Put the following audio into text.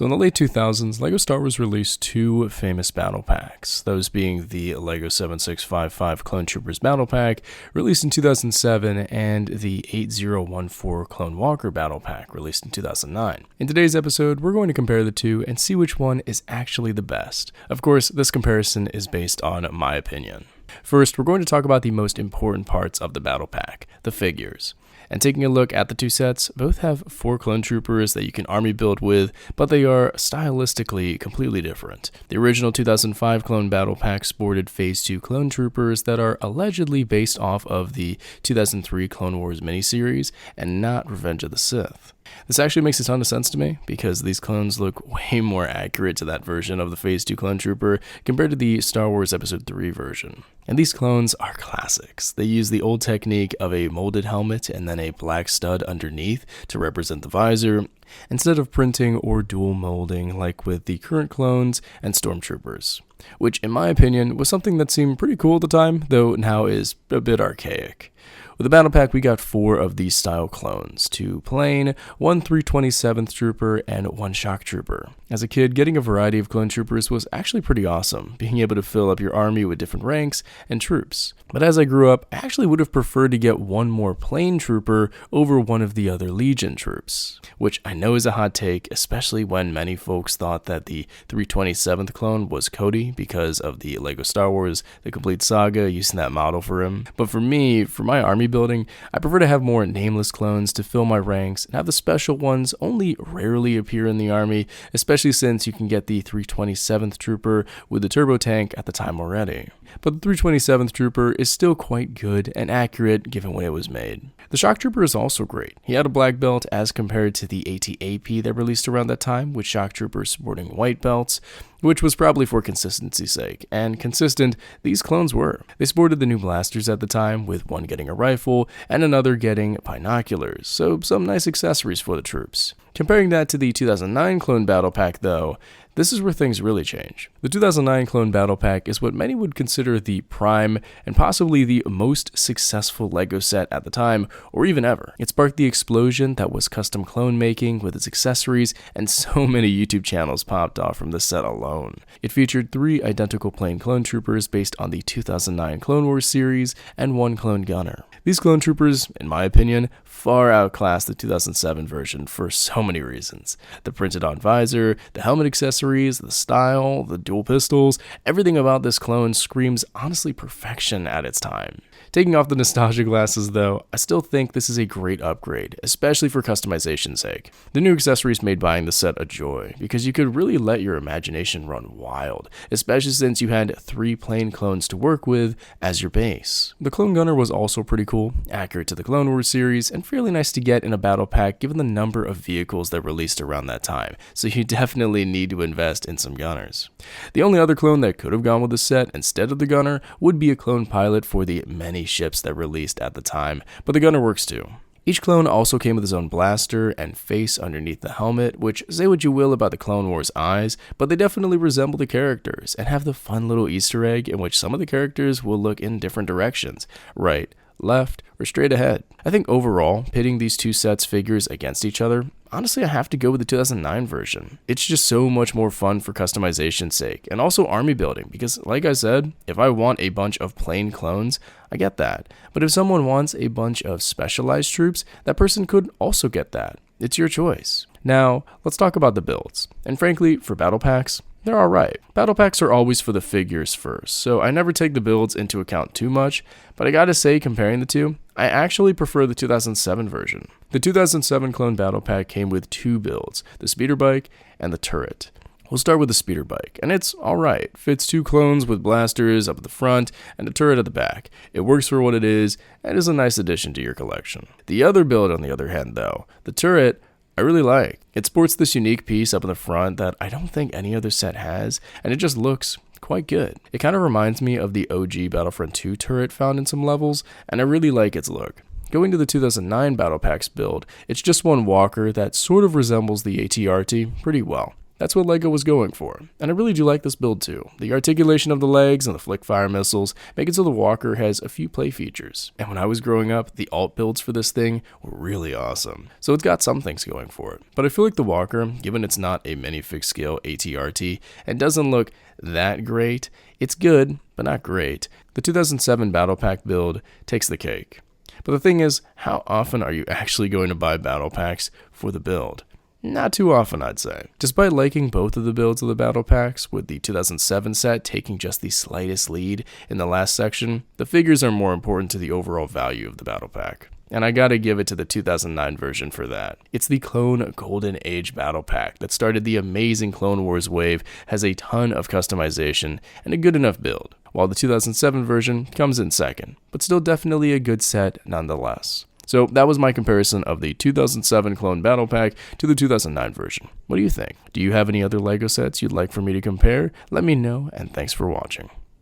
So in the late 2000s, LEGO Star Wars released two famous battle packs, those being the LEGO 7655 Clone Troopers Battle Pack, released in 2007, and the 8014 Clone Walker Battle Pack, released in 2009. In today's episode, we're going to compare the two and see which one is actually the best. Of course, this comparison is based on my opinion. First, we're going to talk about the most important parts of the battle pack, the figures. And taking a look at the two sets, both have 4 clone troopers that you can army build with, but they are stylistically completely different. The original 2005 Clone Battle Pack sported Phase 2 clone troopers that are allegedly based off of the 2003 Clone Wars miniseries and not Revenge of the Sith. This actually makes a ton of sense to me because these clones look way more accurate to that version of the Phase 2 clone trooper compared to the Star Wars Episode 3 version. And these clones are classics. They use the old technique of a molded helmet and then a black stud underneath to represent the visor, instead of printing or dual molding like with the current clones and stormtroopers, which in my opinion was something that seemed pretty cool at the time, though now is a bit archaic. With the battle pack, we got 4 of these style clones, 2 plain, 1 327th trooper, and 1 shock trooper. As a kid, getting a variety of clone troopers was actually pretty awesome, being able to fill up your army with different ranks and troops. But as I grew up, I actually would have preferred to get one more plain trooper over one of the other Legion troops, which I know is a hot take, especially when many folks thought that the 327th clone was Cody because of the LEGO Star Wars The Complete Saga using that model for him. But for me, for my army building, I prefer to have more nameless clones to fill my ranks and have the special ones only rarely appear in the army, especially since you can get the 327th trooper with the turbo tank at the time already. But the 327th trooper is still quite good and accurate given when it was made. The shock trooper is also great. He had a black belt as compared to the AT-AP that released around that time, with shock troopers sporting white belts, which was probably for consistency's sake, and consistent these clones were. They sported the new blasters at the time, with one getting a rifle and another getting binoculars, so some nice accessories for the troops. Comparing that to the 2009 Clone Battle Pack though, this is where things really change. The 2009 Clone Battle Pack is what many would consider the prime and possibly the most successful LEGO set at the time, or even ever. It sparked the explosion that was custom clone making with its accessories, and so many YouTube channels popped off from the set alone. It featured 3 identical plain clone troopers based on the 2009 Clone Wars series and 1 clone gunner. These clone troopers, in my opinion, far outclassed the 2007 version for so many reasons. The printed on visor, the helmet accessories, the style, the dual pistols, everything about this clone screams honestly perfection at its time. Taking off the nostalgia glasses though, I still think this is a great upgrade, especially for customization's sake. The new accessories made buying the set a joy, because you could really let your imagination run wild, especially since you had 3 plain clones to work with as your base. The clone gunner was also pretty cool, accurate to the Clone Wars series, and fairly nice to get in a battle pack given the number of vehicles that released around that time, so you definitely need to invest in some gunners. The only other clone that could have gone with the set instead of the gunner would be a clone pilot for the many ships that released at the time, but the gunner works too. Each clone also came with his own blaster and face underneath the helmet, which say what you will about the Clone Wars eyes, but they definitely resemble the characters and have the fun little Easter egg in which some of the characters will look in different directions, right, left, or straight ahead. I think overall, pitting these two sets figures against each other, honestly I have to go with the 2009 version. It's just so much more fun for customization's sake, and also army building, because like I said, if I want a bunch of plain clones, I get that. But if someone wants a bunch of specialized troops, that person could also get that. It's your choice. Now, let's talk about the builds. And frankly, for battle packs, they're alright. Battle packs are always for the figures first, so I never take the builds into account too much, but I gotta say, comparing the two, I actually prefer the 2007 version. The 2007 Clone Battle Pack came with 2 builds, the speeder bike and the turret. We'll start with the speeder bike, and it's alright. Fits 2 clones with blasters up at the front and a turret at the back. It works for what it is, and is a nice addition to your collection. The other build, on the other hand though, the turret, I really like. It sports this unique piece up in the front that I don't think any other set has, and it just looks quite good. It kind of reminds me of the OG Battlefront 2 turret found in some levels, and I really like its look. Going to the 2009 Battle Packs build, it's just one walker that sort of resembles the AT-RT pretty well. That's what LEGO was going for, and I really do like this build too. The articulation of the legs and the flick fire missiles make it so the walker has a few play features, and when I was growing up, the alt builds for this thing were really awesome. So it's got some things going for it, but I feel like the walker, given it's not a minifig scale ATRT and doesn't look that great, it's good, but not great. The 2007 Battlepack build takes the cake. But the thing is, how often are you actually going to buy battle packs for the build? Not too often, I'd say. Despite liking both of the builds of the battle packs, with the 2007 set taking just the slightest lead in the last section, the figures are more important to the overall value of the battle pack. And I gotta give it to the 2009 version for that. It's the Clone Golden Age Battle Pack that started the amazing Clone Wars wave, has a ton of customization, and a good enough build, while the 2007 version comes in second, but still definitely a good set nonetheless. So that was my comparison of the 2007 Clone Battle Pack to the 2009 version. What do you think? Do you have any other LEGO sets you'd like for me to compare? Let me know, and thanks for watching.